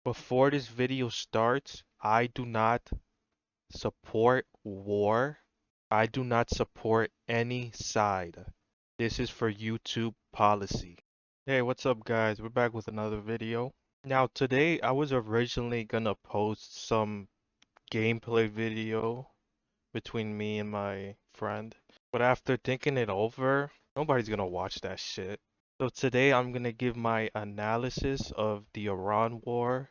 Before this video starts, I do not support war. I do not support any side. This is for YouTube policy. Hey, what's up guys? We're back with another video. Now today I was originally gonna post some gameplay video between me and my friend, but after thinking it over, nobody's gonna watch that shit. So today I'm gonna give my analysis of the Iran war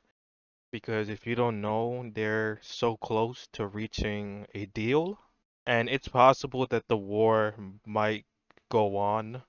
because if you don't know, they're so close to reaching a deal, and it's possible that the war might go on.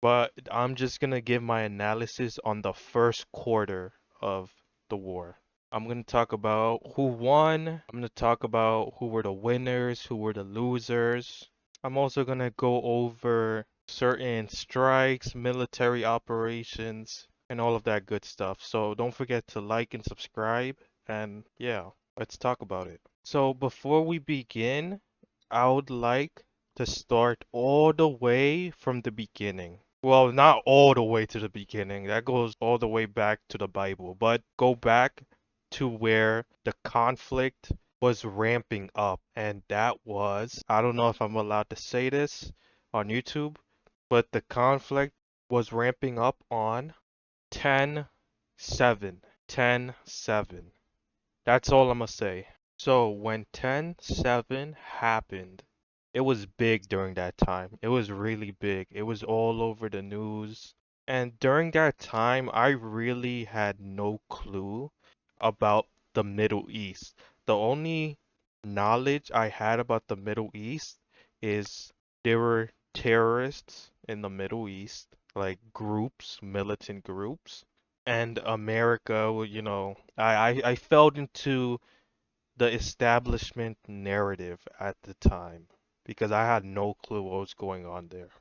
But I'm just gonna give my analysis on the first quarter of the war. I'm gonna talk about who won. I'm gonna talk about who were the winners, who were the losers. I'm also gonna go over certain strikes, military operations, and all of that good stuff. So don't forget to like and subscribe. And yeah, let's talk about it. So before we begin, I would like to start all the way from the beginning. Well, not all the way to the beginning. That goes all the way back to the Bible, but go back to where the conflict was ramping up. And that was, I don't know if I'm allowed to say this on YouTube, but the conflict was ramping up on 10/7. 10/7. That's all I'm gonna say. So when 10/7 happened, it was big during that time. It was really big. It was all over the news. And during that time, I really had no clue about the Middle East. The only knowledge I had about the Middle East is there were terrorists in the Middle East, like groups, militant groups, and America, well, I fell into the establishment narrative at the time because I had no clue what was going on there.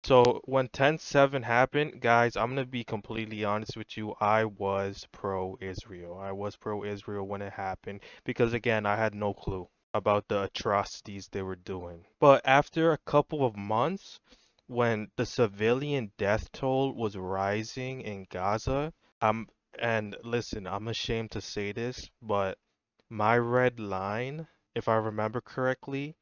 So when 10/7 happened, guys, I'm gonna be completely honest with you. I was pro-Israel. I was pro-Israel when it happened because again, I had no clue about the atrocities they were doing. But after a couple of months, when the civilian death toll was rising in Gaza, I'm and listen, I'm ashamed to say this, but my red line, if I remember correctly,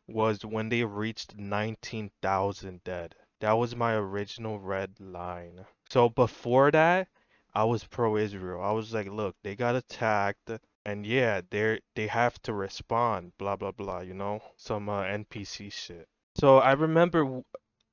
was when they reached 19,000 dead. That was my original red line. So before that, I was pro-Israel. I was like, look, they got attacked, and yeah, they have to respond, blah blah blah, some NPC shit. So I remember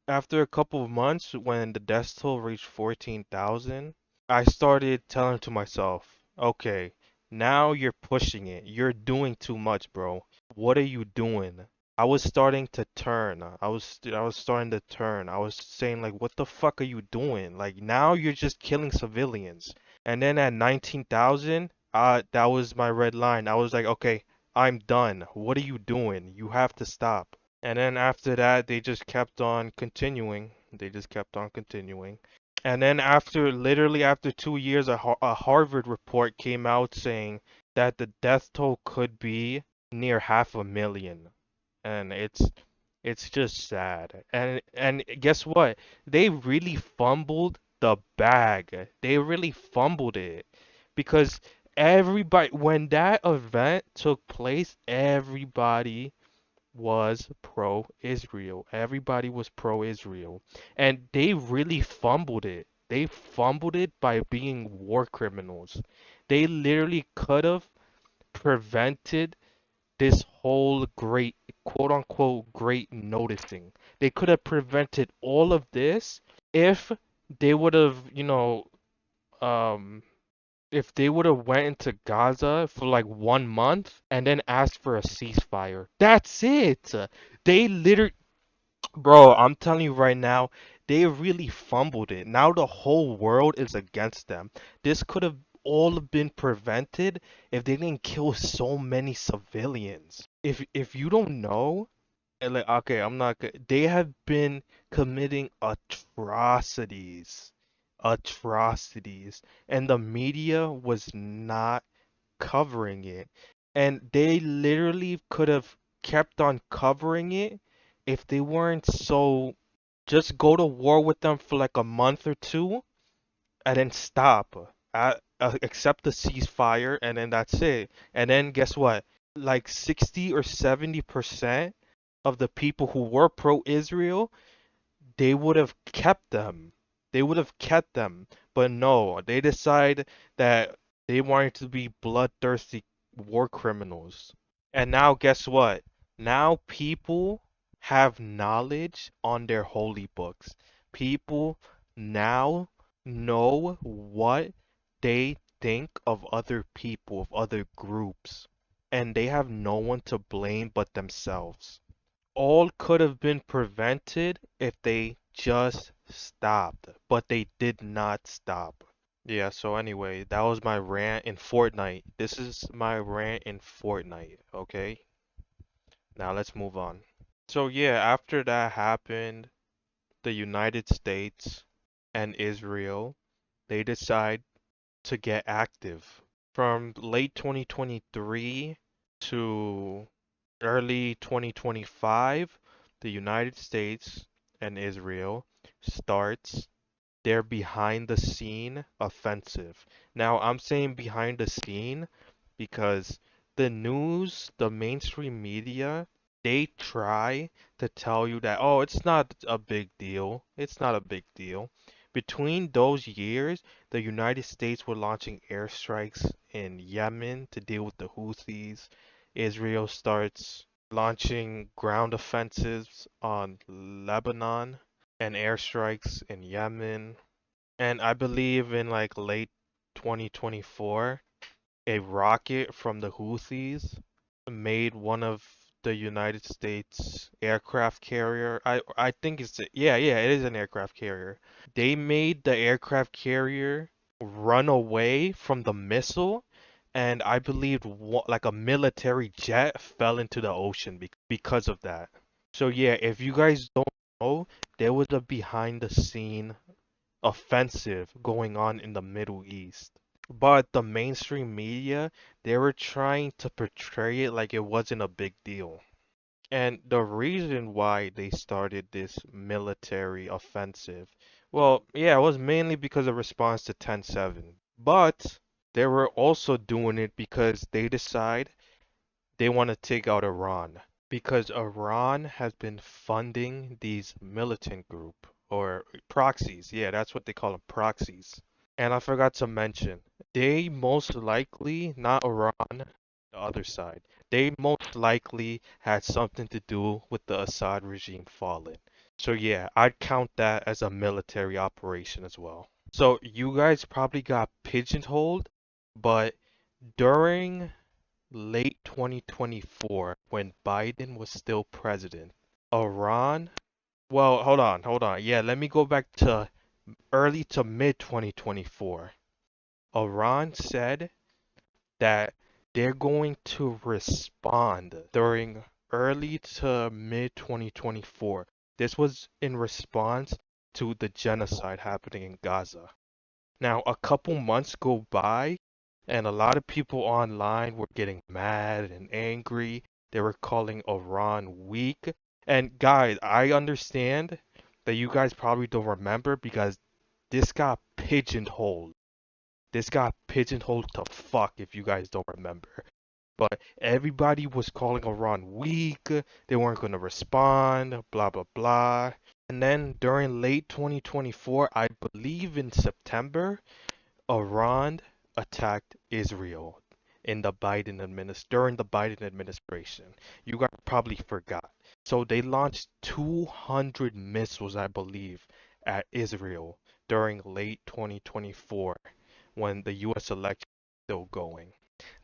after a couple of months when the death toll reached 14,000, I started telling to myself, okay, now you're pushing it. You're doing too much, bro. What are you doing? I was starting to turn. I was starting to turn. I was saying like, what the fuck are you doing? Like now you're just killing civilians. And then at 19,000, that was my red line. I was like, okay, I'm done. What are you doing? You have to stop. And then after that, they just kept on continuing. They just kept on continuing. And then literally after 2 years, a Harvard report came out saying that the death toll could be near 500,000. And it's just sad. And guess what? They really fumbled the bag. They really fumbled it because everybody, when that event took place, everybody was pro-Israel. Everybody was pro-Israel. And they really fumbled it. They fumbled it by being war criminals. They literally could have prevented this whole great, quote unquote, great noticing. They could have prevented all of this if they would have, um, if they would have went into Gaza for like 1 month and then asked for a ceasefire. That's it. They literally, bro, I'm telling you right now, they really fumbled it. Now the whole world is against them. This could have all been prevented if they didn't kill so many civilians. If you don't know, and like okay, I'm not good. They have been committing atrocities, atrocities, and the media was not covering it. And they literally could have kept on covering it if they weren't so just go to war with them for like a month or two and then stop. accept the ceasefire, and then that's it. And then guess what? Like 60 or 70% of the people who were pro-Israel, they would have kept them. They would have kept them. But no, they decide that they wanted to be bloodthirsty war criminals. And now guess what? Now people have knowledge on their holy books. People now know what they think of other people, of other groups, and they have no one to blame but themselves. All could have been prevented if they just stopped, but they did not stop. Yeah, so anyway, that was my rant in Fortnite. This is my rant in Fortnite, okay? Now let's move on. So yeah, after that happened, the United States and Israel, they decide to get active. From late 2023 to early 2025, the United States and Israel starts their behind the scene offensive. Now, I'm saying behind the scene because the news, the mainstream media, they try to tell you that, oh, it's not a big deal. It's not a big deal. Between those years, the United States were launching airstrikes in Yemen to deal with the Houthis. Israel starts launching ground offensives on Lebanon and airstrikes in Yemen. And I believe in like late 2024, a rocket from the Houthis made one of the United States aircraft carrier. I think yeah, it is an aircraft carrier. They made the aircraft carrier run away from the missile, and I believe like a military jet fell into the ocean because of that. So yeah, if you guys don't know, there was a behind the scene offensive going on in the Middle East. But the mainstream media, they were trying to portray it like it wasn't a big deal. And the reason why they started this military offensive, well, yeah, it was mainly because of response to 10/7. But they were also doing it because they decide they want to take out Iran. Because Iran has been funding these militant group or proxies. Yeah, that's what they call them, proxies. And I forgot to mention, they most likely, not Iran, the other side, they most likely had something to do with the Assad regime falling. So yeah, I'd count that as a military operation as well. So you guys probably got pigeonholed, but during late 2024, when Biden was still president, Iran, well, hold on. Yeah, let me go back to early to mid 2024. Iran said that they're going to respond during early to mid 2024. This was in response to the genocide happening in Gaza. Now, a couple months go by, and a lot of people online were getting mad and angry. They were calling Iran weak. And guys, I understand that you guys probably don't remember because this got pigeonholed. This got pigeonholed to fuck if you guys don't remember. But everybody was calling Iran weak. They weren't going to respond, blah, blah, blah. And then during late 2024, I believe in September, Iran attacked Israel during the Biden administration. You guys probably forgot. So they launched 200 missiles, I believe, at Israel during late 2024 when the US election was still going.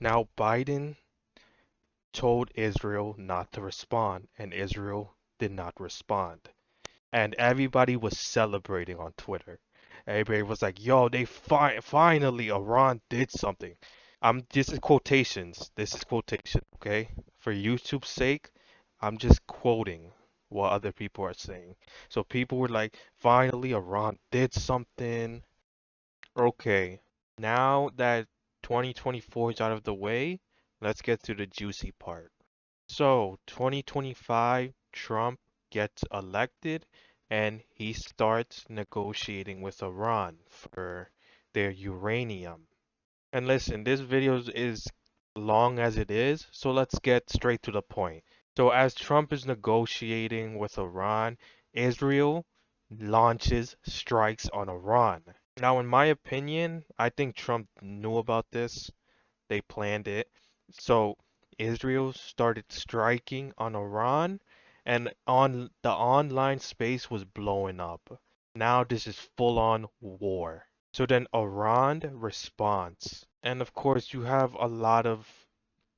Now Biden told Israel not to respond, and Israel did not respond. And everybody was celebrating on Twitter. Everybody was like, "Yo, they finally Iran did something." This is quotations. This is quotation, okay? For YouTube's sake, I'm just quoting what other people are saying. So people were like, "Finally, Iran did something." Okay, now that 2024 is out of the way, let's get to the juicy part. So, 2025, Trump gets elected and he starts negotiating with Iran for their uranium. And listen, this video is long as it is, so let's get straight to the point. So as Trump is negotiating with Iran, Israel launches strikes on Iran. Now, in my opinion, I think Trump knew about this. They planned it. So Israel started striking on Iran, and on the online space was blowing up. Now this is full on war. So then Iran responds. And of course you have a lot of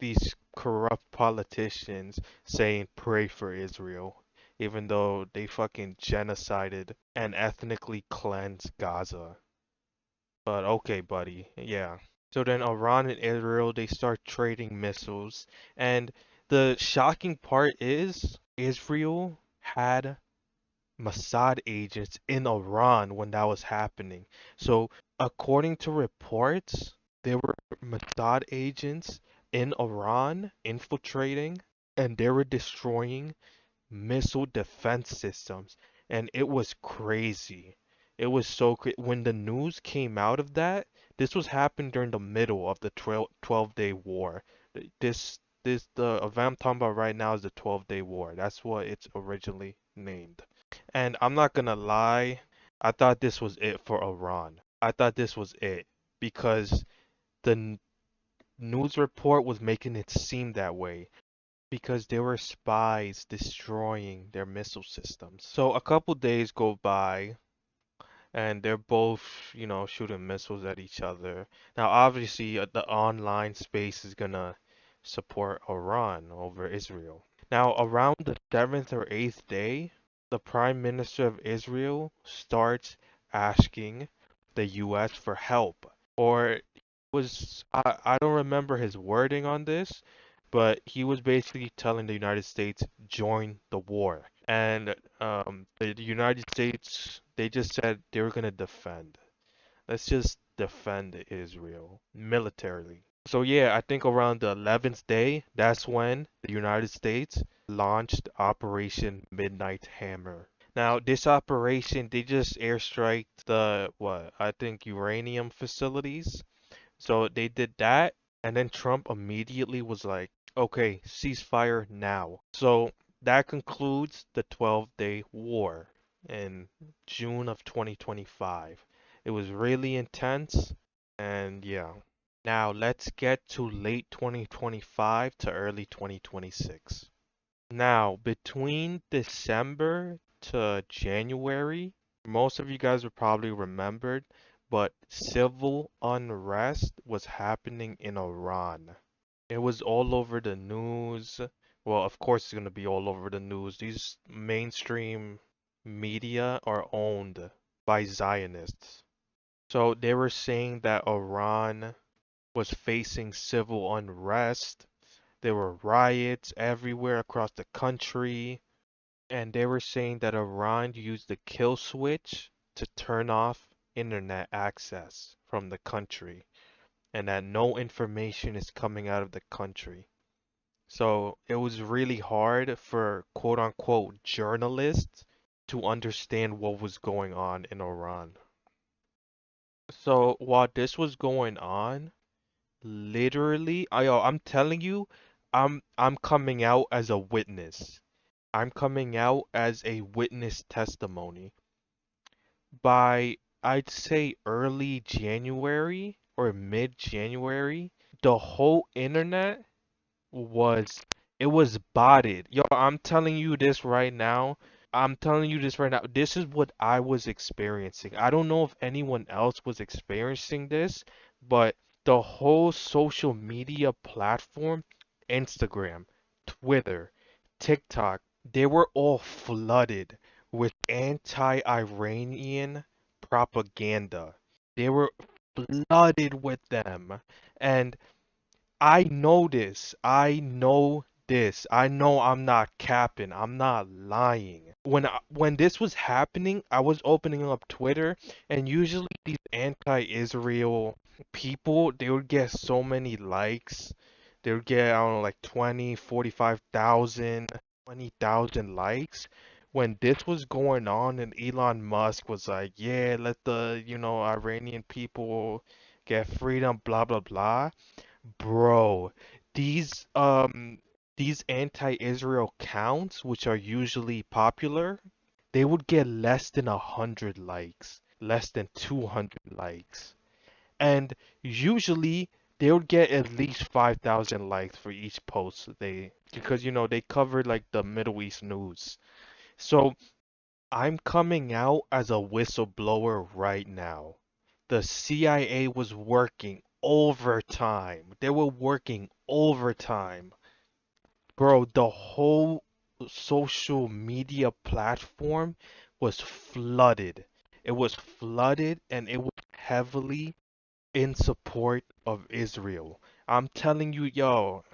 these corrupt politicians saying pray for Israel, even though they fucking genocided and ethnically cleansed Gaza. But okay, buddy. Yeah. So then Iran and Israel, they start trading missiles. And the shocking part is Israel had Mossad agents in Iran when that was happening. So according to reports, there were Mossad agents in Iran infiltrating and they were destroying missile defense systems, and it was crazy. It was so when the news came out of that, this was happening during the middle of the 12-day war. The event I'm talking about right now is the 12-day war. That's what it's originally named. And I'm not gonna lie, I thought this was it for Iran. I thought this was it because the news report was making it seem that way because there were spies destroying their missile systems. So a couple days go by and they're both, shooting missiles at each other. Now, obviously, the online space is gonna support Iran over Israel. Now, around the seventh or eighth day, the Prime Minister of Israel starts asking the US for help. Or I don't remember his wording on this, but he was basically telling the United States join the war. And the United States, they just said they were gonna defend. Let's just defend Israel militarily. So yeah, I think around the 11th day, that's when the United States launched Operation Midnight Hammer. Now, this operation, they just airstriked the, what, I think uranium facilities. So they did that, and then Trump immediately was like, okay, ceasefire now. So that concludes the 12-day war in June of 2025. It was really intense, and yeah. Now let's get to late 2025 to early 2026. Now, between December to January, most of you guys will probably remembered, but civil unrest was happening in Iran. It was all over the news. Well, of course it's going to be all over the news. These mainstream media are owned by Zionists. So they were saying that Iran was facing civil unrest. There were riots everywhere across the country, and they were saying that Iran used the kill switch to turn off internet access from the country, and that no information is coming out of the country. So it was really hard for quote unquote journalists to understand what was going on in Iran. So while this was going on, literally, I'm telling you, I'm coming out as a witness. I'm coming out as a witness testimony. By, I'd say, early January or mid-January, the whole internet was, it was botted. Yo, I'm telling you this right now. I'm telling you this right now. This is what I was experiencing. I don't know if anyone else was experiencing this, but the whole social media platform, Instagram, Twitter, TikTok, they were all flooded with anti-Iranian propaganda. They were flooded with them. And I know this. I know this. I know I'm not capping. I'm not lying. When this was happening, I was opening up Twitter, and usually these anti-Israel people, they would get so many likes. They would get, I don't know, like 20, 45,000, 20,000 likes. When this was going on and Elon Musk was like, yeah, let the, Iranian people get freedom, blah blah blah. Bro, these um these anti-Israel counts, which are usually popular, they would get less than 100 likes, less than 200 likes. And usually they would get at least 5,000 likes for each post they because they cover like the Middle East news. So I'm coming out as a whistleblower right now. The CIA was working overtime. They were working overtime. Bro, the whole social media platform was flooded. It was flooded and it was heavily in support of Israel. I'm telling you, yo,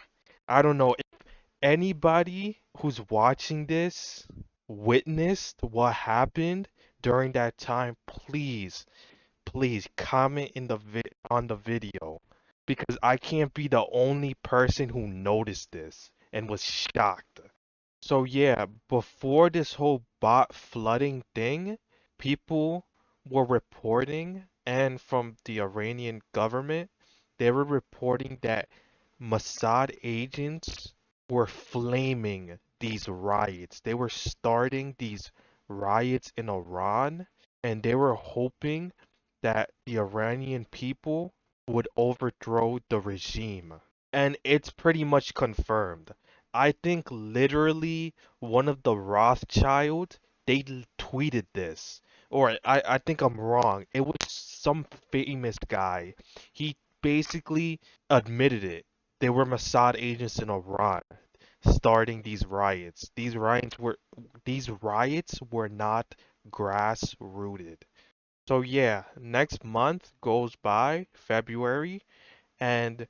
I don't know if anybody who's watching this witnessed what happened during that time. Please comment in the on the video because I can't be the only person who noticed this and was shocked. So yeah, before this whole bot flooding thing, people were reporting, and from the Iranian government, they were reporting that Mossad agents were flaming these riots. They were starting these riots in Iran, and they were hoping that the Iranian people would overthrow the regime. And it's pretty much confirmed. I think literally one of the Rothschild, they tweeted this. Or I think I'm wrong. It was some famous guy. He basically admitted it. They were Mossad agents in Iran starting these riots. These riots were not grass rooted. So yeah, next month goes by, February, and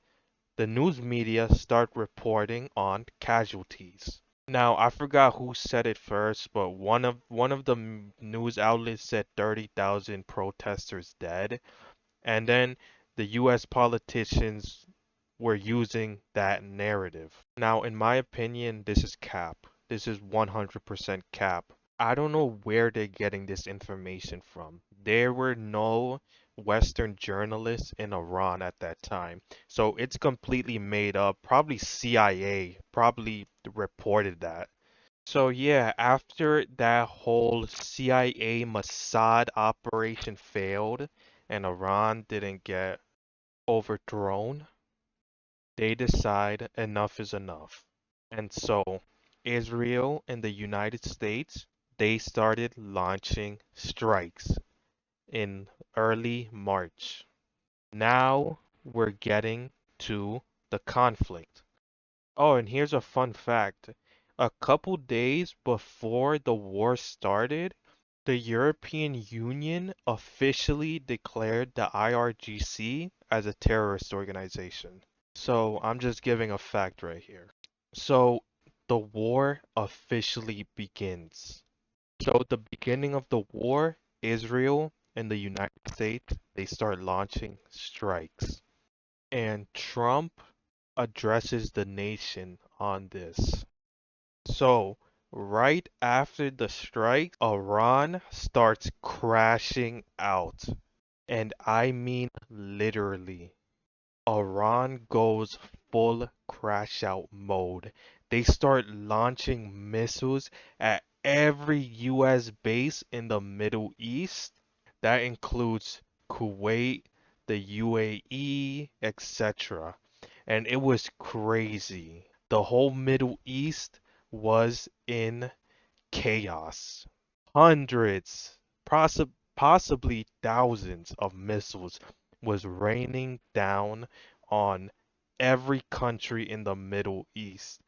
the news media start reporting on casualties. Now, I forgot who said it first, but one of the news outlets said 30,000 protesters dead, and then the US politicians were using that narrative. Now, in my opinion, this is cap. This is 100% cap. I don't know where they're getting this information from. There were no Western journalists in Iran at that time. So it's completely made up. Probably CIA probably reported that. So yeah, after that whole CIA Mossad operation failed and Iran didn't get overthrown, they decide enough is enough. And so Israel and the United States, they started launching strikes in early March. Now we're getting to the conflict. Oh, and here's a fun fact. A couple days before the war started, the European Union officially declared the IRGC as a terrorist organization. So I'm just giving a fact right here. So the war officially begins. So at the beginning of the war, Israel and the United States, they start launching strikes. And Trump addresses the nation on this. So right after the strike, Iran starts crashing out. And I mean literally. Iran goes full crash out mode. They start launching missiles at every US base in the Middle East. That includes Kuwait, the UAE, etc. And it was crazy. The whole Middle East was in chaos. Hundreds, possibly thousands of missiles was raining down on every country in the Middle East.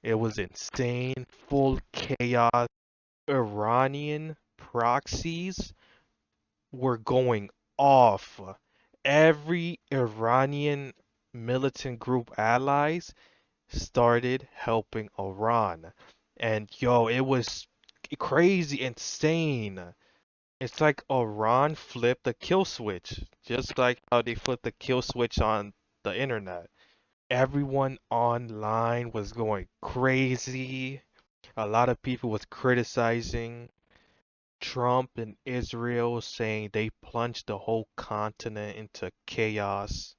It was insane, full chaos. Iranian proxies were going off. Every Iranian militant group allies started helping Iran. And yo, it was crazy, insane. It's like Iran flipped the kill switch, just like how they flipped the kill switch on the internet. Everyone online was going crazy. A lot of people was criticizing. Trump and Israel saying they plunged the whole continent into chaos.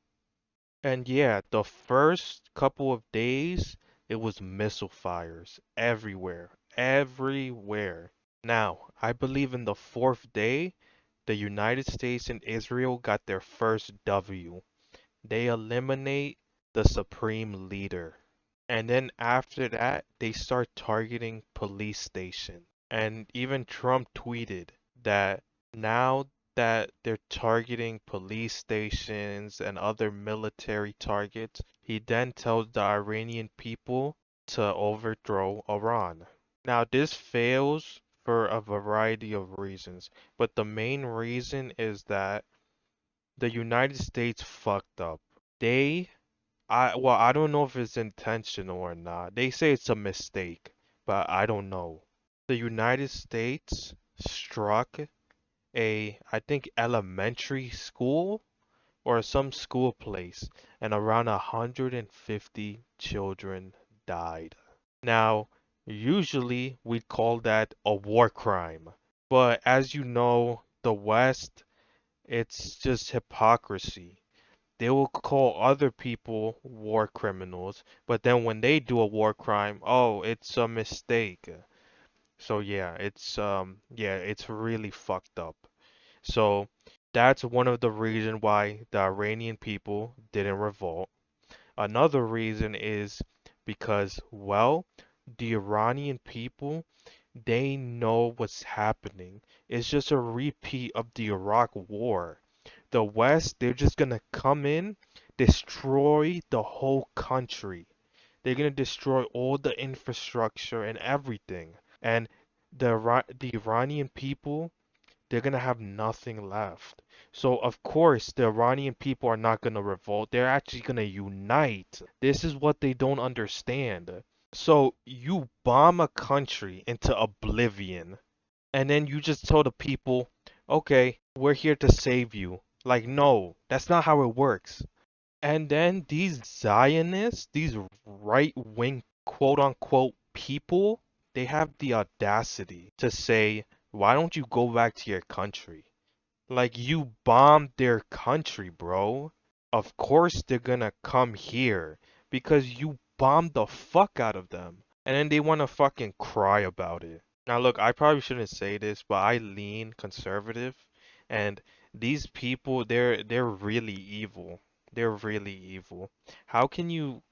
And yeah, the first couple of days, it was missile fires everywhere, everywhere. Now, I believe in the fourth day, the United States and Israel got their first W. They eliminate the supreme leader. And then after that, they start targeting police stations. And even Trump tweeted that now that they're targeting police stations and other military targets, he then tells the Iranian people to overthrow Iran. Now, this fails for a variety of reasons, but the main reason is that the United States fucked up. They I don't know if it's intentional or not. They say it's a mistake, but I don't know. The United States struck I think elementary school or some school place, and around 150 children died. Now, usually we call that a war crime, but as you know, the West, it's just hypocrisy. They will call other people war criminals, but then when they do a war crime, oh, it's a mistake. So yeah, it's really fucked up. So that's one of the reasons why the Iranian people didn't revolt. Another reason is because, well, the Iranian people, they know what's happening. It's just a repeat of the Iraq War. The West, they're just gonna come in, destroy the whole country. They're gonna destroy all the infrastructure and everything. And the Iranian people, they're gonna have nothing left. So of course the Iranian people are not gonna revolt. They're actually gonna unite. This is what they don't understand. So you bomb a country into oblivion, and then you just tell the people, okay, we're here to save you. Like, no, that's not how it works. And then these Zionists, these right wing quote unquote people, they have the audacity to say, why don't you go back to your country? Like, you bombed their country, bro. Of course they're gonna come here because you bombed the fuck out of them. And then they wanna fucking cry about it. Now look, I probably shouldn't say this, but I lean conservative, and these people, they're really evil. They're really evil. How can you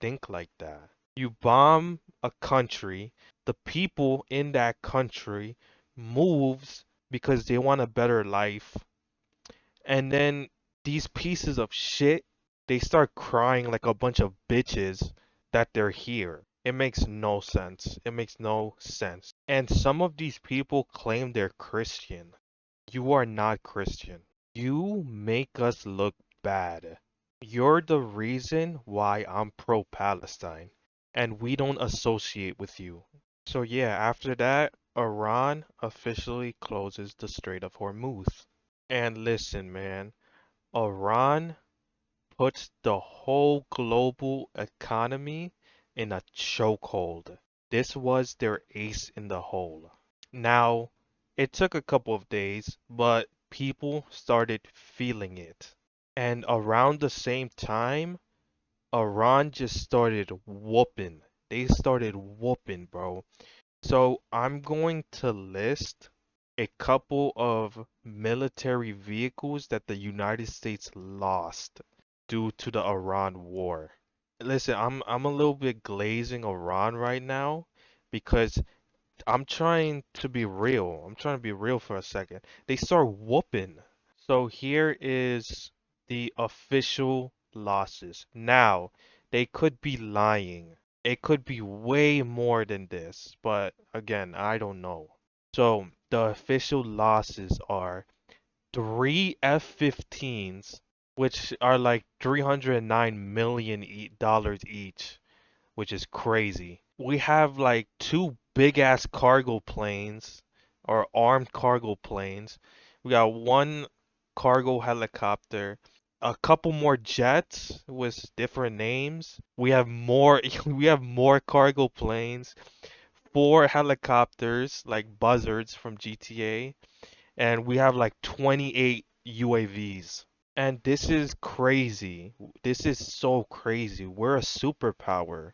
think like that? You bomb a country, the people in that country moves because they want a better life, and then these pieces of shit, they start crying like a bunch of bitches that they're here. It makes no sense. It makes no sense. And some of these people claim they're Christian. You are not Christian. You make us look bad. You're the reason why I'm pro-Palestine, and we don't associate with you. So yeah, after that, Iran officially closes the Strait of Hormuz. And listen, man, Iran puts the whole global economy in a chokehold. This was their ace in the hole. Now, it took a couple of days, but people started feeling it. And around the same time, Iran just started whooping. They started whooping, bro. So I'm going to list a couple of military vehicles that the United States lost due to the Iran war. Listen, I'm a little bit glazing Iran right now because I'm trying to be real. I'm trying to be real for a second. They start whooping. So here is the official losses. Now, they could be lying. It could be way more than this, but again, I don't know. So the official losses are three F-15s, which are like $309 million each, which is crazy. We have like two big ass cargo planes or armed cargo planes. We got one cargo helicopter, a couple more jets with different names. We have more we have more cargo planes, 4 helicopters like buzzards from GTA, and we have like 28 UAVs. And this is crazy. This is so crazy. We're a superpower.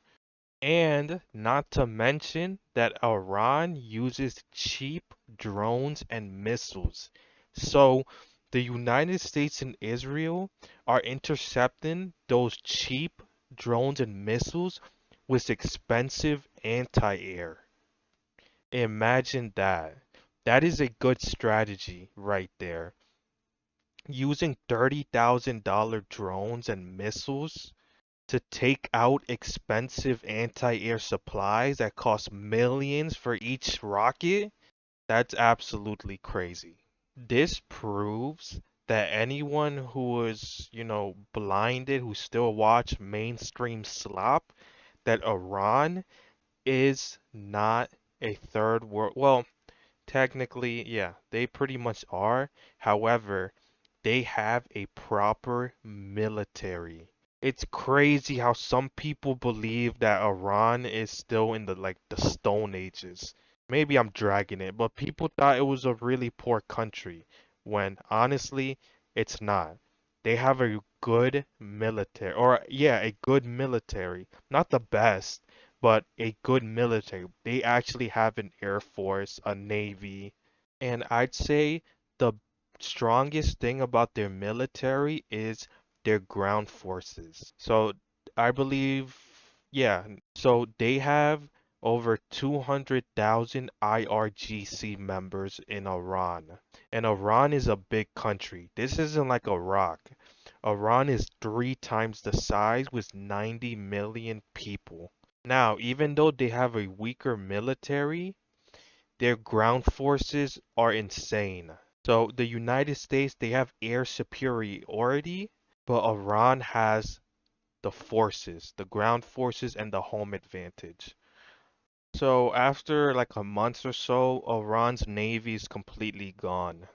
And not to mention that Iran uses cheap drones and missiles. So the United States and Israel are intercepting those cheap drones and missiles with expensive anti-air. Imagine that. That is a good strategy right there. Using $30,000 drones and missiles to take out expensive anti-air supplies that cost millions for each rocket, that's absolutely crazy. This proves that anyone who is, blinded, who still watch mainstream slop, that Iran is not a third world. Well, technically, yeah, they pretty much are. However, they have a proper military. It's crazy how some people believe that Iran is still in the Stone Ages. Maybe I'm dragging it, but people thought it was a really poor country when honestly it's not. They have a good military, or yeah, a good military. Not the best, but a good military. They actually have an air force, a navy, and I'd say the strongest thing about their military is their ground forces. So I believe, yeah, so they have over 200,000 IRGC members in Iran. And Iran is a big country. This isn't like Iraq. Iran is 3 times the size with 90 million people. Now, even though they have a weaker military, their ground forces are insane. So the United States, they have air superiority, but Iran has the forces, the ground forces and the home advantage. So after like a month or so, Iran's navy is completely gone.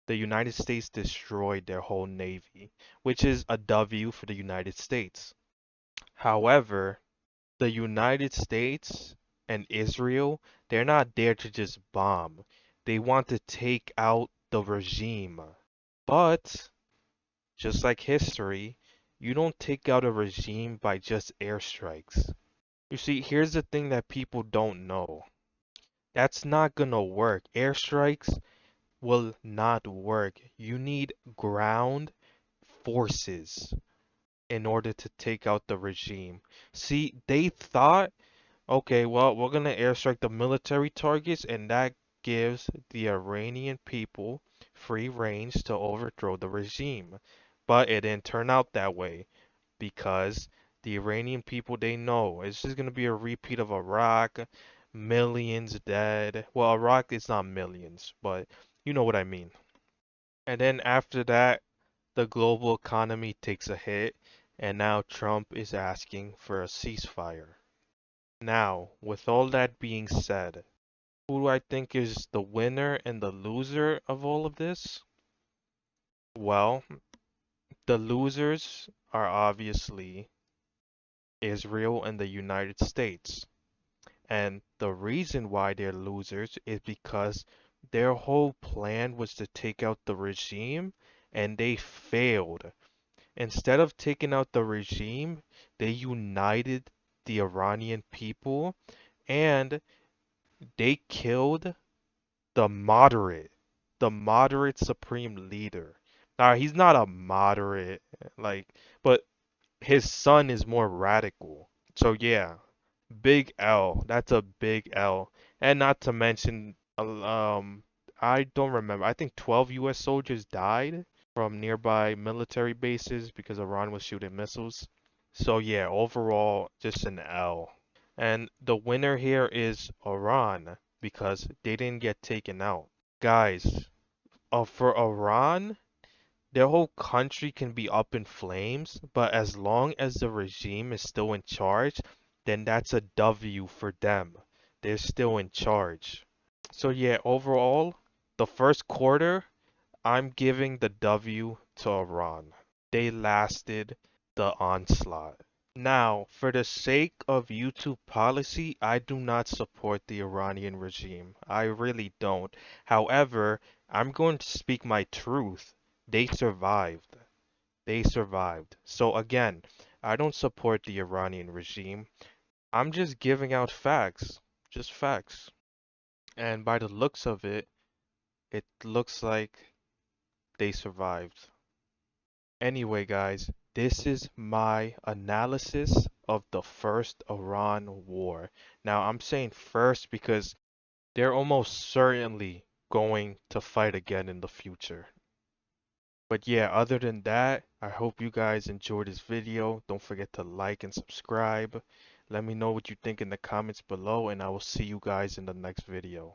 The United States destroyed their whole navy, which is a W for the United States. However, the United States and Israel, they're not there to just bomb. They want to take out the regime. But, just like history, you don't take out a regime by just airstrikes. You see, here's the thing that people don't know. That's not gonna work. Airstrikes will not work. You need ground forces in order to take out the regime. See, they thought, okay, well, we're gonna airstrike the military targets, and that gives the Iranian people free range to overthrow the regime. But it didn't turn out that way because the Iranian people, they know it's just gonna be a repeat of Iraq, millions dead. Well, Iraq is not millions, but you know what I mean. And then after that, the global economy takes a hit, and now Trump is asking for a ceasefire. Now, with all that being said, who do I think is the winner and the loser of all of this? Well, the losers are obviously Israel and the United States. And the reason why they're losers is because their whole plan was to take out the regime and they failed. Instead of taking out the regime, they united the Iranian people and they killed the moderate supreme leader. Now, he's not a moderate, like, but his son is more radical. So, yeah, big L. That's a big L. And not to mention, I don't remember. I think 12 US soldiers died from nearby military bases because Iran was shooting missiles. So, yeah, overall, just an L. And the winner here is Iran because they didn't get taken out. Guys, for Iran, their whole country can be up in flames, but as long as the regime is still in charge, then that's a W for them. They're still in charge. So yeah, overall, the first quarter, I'm giving the W to Iran. They lasted the onslaught. Now, for the sake of YouTube policy, I do not support the Iranian regime. I really don't. However, I'm going to speak my truth. They survived. They survived. So again, I don't support the Iranian regime. I'm just giving out facts. Just facts. And by the looks of it, it looks like they survived. Anyway, guys, this is my analysis of the first Iran war. Now, I'm saying first because they're almost certainly going to fight again in the future. But yeah, other than that, I hope you guys enjoyed this video. Don't forget to like and subscribe. Let me know what you think in the comments below, and I will see you guys in the next video.